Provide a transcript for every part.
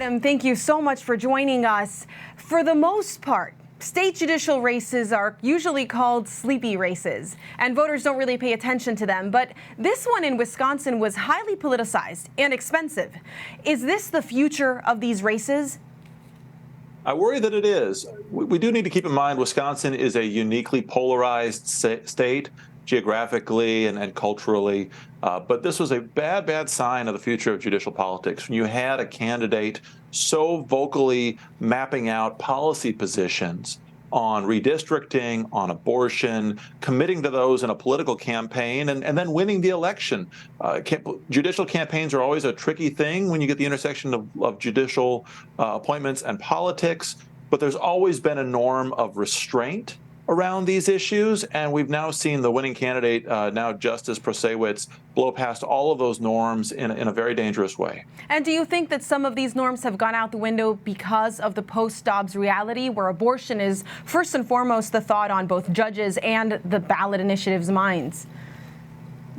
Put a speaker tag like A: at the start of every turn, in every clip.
A: Adam, thank you so much for joining us. For the most part, state judicial races are usually called sleepy races, and voters don't really pay attention to them. But this one in Wisconsin was highly politicized and expensive. Is this the future of these races?
B: I worry that it is. We do need to keep in mind Wisconsin is a uniquely polarized state, geographically and culturally. But this was a bad sign of the future of judicial politics. When you had a candidate so vocally mapping out policy positions on redistricting, on abortion, committing to those in a political campaign, and then winning the election. Judicial campaigns are always a tricky thing when you get the intersection of judicial appointments and politics, but there's always been a norm of restraint around these issues, and we've now seen the winning candidate, now Justice Prasewicz, blow past all of those norms in a very dangerous way.
A: And do you think that some of these norms have gone out the window because of the post-Dobbs reality, where abortion is first and foremost the thought on both judges and the ballot initiative's minds?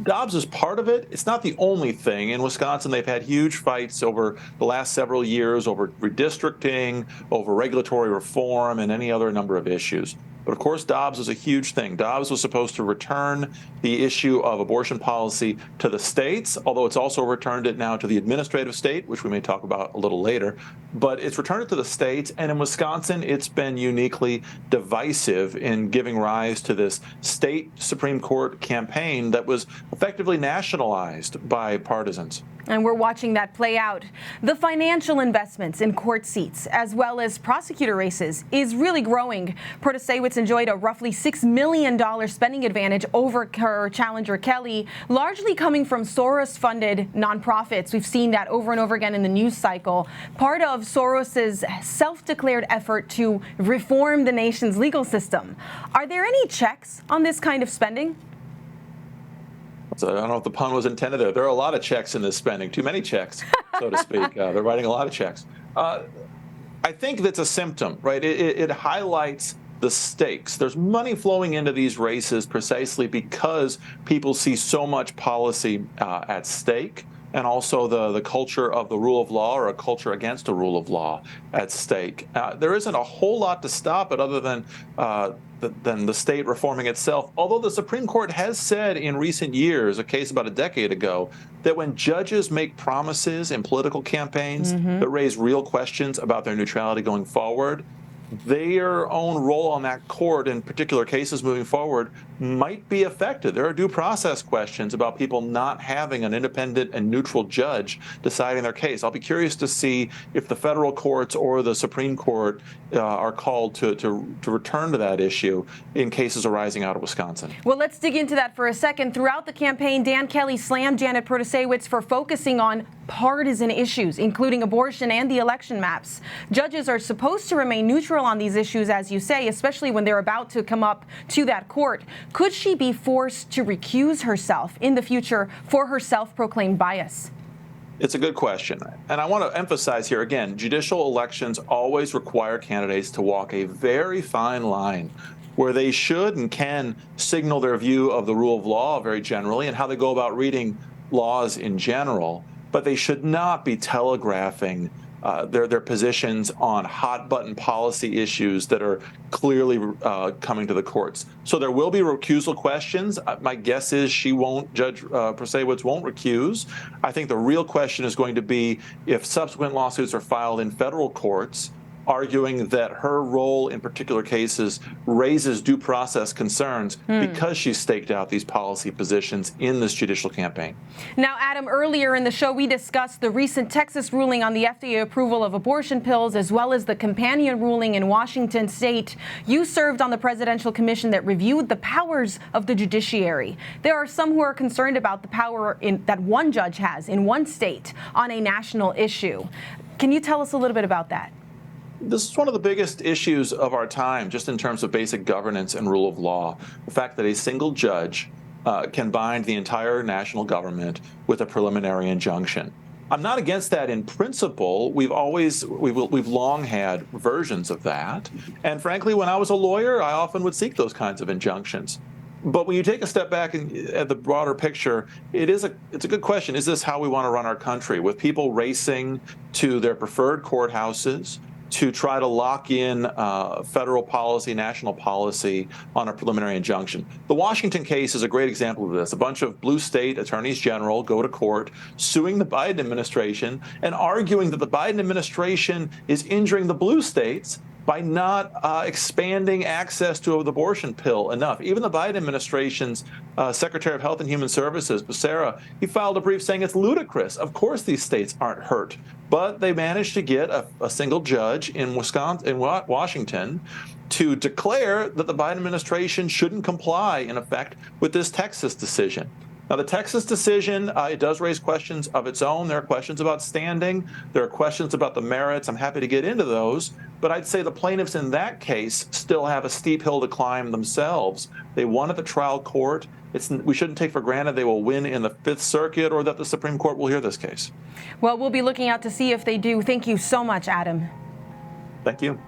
B: Dobbs is part of it. It's not the only thing. In Wisconsin, they've had huge fights over the last several years over redistricting, over regulatory reform, and any other number of issues. But of course, Dobbs is a huge thing. Dobbs was supposed to return the issue of abortion policy to the states, although it's also returned it now to the administrative state, which we may talk about a little later. But it's returned it to the states, and in Wisconsin, it's been uniquely divisive in giving rise to this state Supreme Court campaign that was effectively nationalized by partisans.
A: And we're watching that play out. The financial investments in court seats, as well as prosecutor races, is really growing. Prasewicz enjoyed a roughly $6 million spending advantage over her challenger Kelly, largely coming from Soros-funded nonprofits. We've seen that over and over again in the news cycle. Part of Soros's self-declared effort to reform the nation's legal system. Are there any checks on this kind of spending?
B: So I don't know if the pun was intended there. There are a lot of checks in this spending, too many checks, so to speak. They're writing a lot of checks. I think that's a symptom, right? It highlights the stakes. There's money flowing into these races precisely because people see so much policy at stake, and also the culture of the rule of law, or a culture against the rule of law, at stake. There isn't a whole lot to stop it other than the state reforming itself, although the Supreme Court has said in recent years, a case about a decade ago, that when judges make promises in political campaigns that raise real questions about their neutrality going forward, their own role on that court in particular cases moving forward might be affected. There are due process questions about people not having an independent and neutral judge deciding their case. I'll be curious to see if the federal courts or the Supreme Court are called to return to that issue in cases arising out of Wisconsin.
A: Well, let's dig into that for a second. Throughout the campaign, Dan Kelly slammed Janet Prasewicz for focusing on partisan issues, including abortion and the election maps. Judges are supposed to remain neutral on these issues, as you say, especially when they're about to come up to that court. Could she be forced to recuse herself in the future for her self-proclaimed bias?
B: It's a good question. And I want to emphasize here again, judicial elections always require candidates to walk a very fine line where they should and can signal their view of the rule of law very generally and how they go about reading laws in general, but they should not be telegraphing their positions on hot-button policy issues that are clearly coming to the courts. So there will be recusal questions. My guess is Judge Prasewicz won't recuse. I think the real question is going to be if subsequent lawsuits are filed in federal courts arguing that her role in particular cases raises due process concerns because she staked out these policy positions in this judicial campaign.
A: Now, Adam, earlier in the show, we discussed the recent Texas ruling on the FDA approval of abortion pills, as well as the companion ruling in Washington state. You served on the presidential commission that reviewed the powers of the judiciary. There are some who are concerned about the power that one judge has in one state on a national issue. Can you tell us a little bit about that?
B: This is one of the biggest issues of our time, just in terms of basic governance and rule of law. The fact that a single judge can bind the entire national government with a preliminary injunction. I'm not against that in principle. We've long had versions of that. And frankly, when I was a lawyer, I often would seek those kinds of injunctions. But when you take a step back at the broader picture, it's a good question. Is this how we want to run our country, with people racing to their preferred courthouses to try to lock in federal policy, national policy on a preliminary injunction? The Washington case is a great example of this. A bunch of blue state attorneys general go to court suing the Biden administration and arguing that the Biden administration is injuring the blue states by not expanding access to the abortion pill enough. Even the Biden administration's Secretary of Health and Human Services, Becerra, he filed a brief saying it's ludicrous. Of course these states aren't hurt. But they managed to get a single judge in Washington to declare that the Biden administration shouldn't comply, in effect, with this Texas decision. Now, the Texas decision, it does raise questions of its own. There are questions about standing. There are questions about the merits. I'm happy to get into those. But I'd say the plaintiffs in that case still have a steep hill to climb themselves. They won at the trial court. We shouldn't take for granted they will win in the Fifth Circuit or that the Supreme Court will hear this case.
A: Well, we'll be looking out to see if they do. Thank you so much, Adam.
B: Thank you.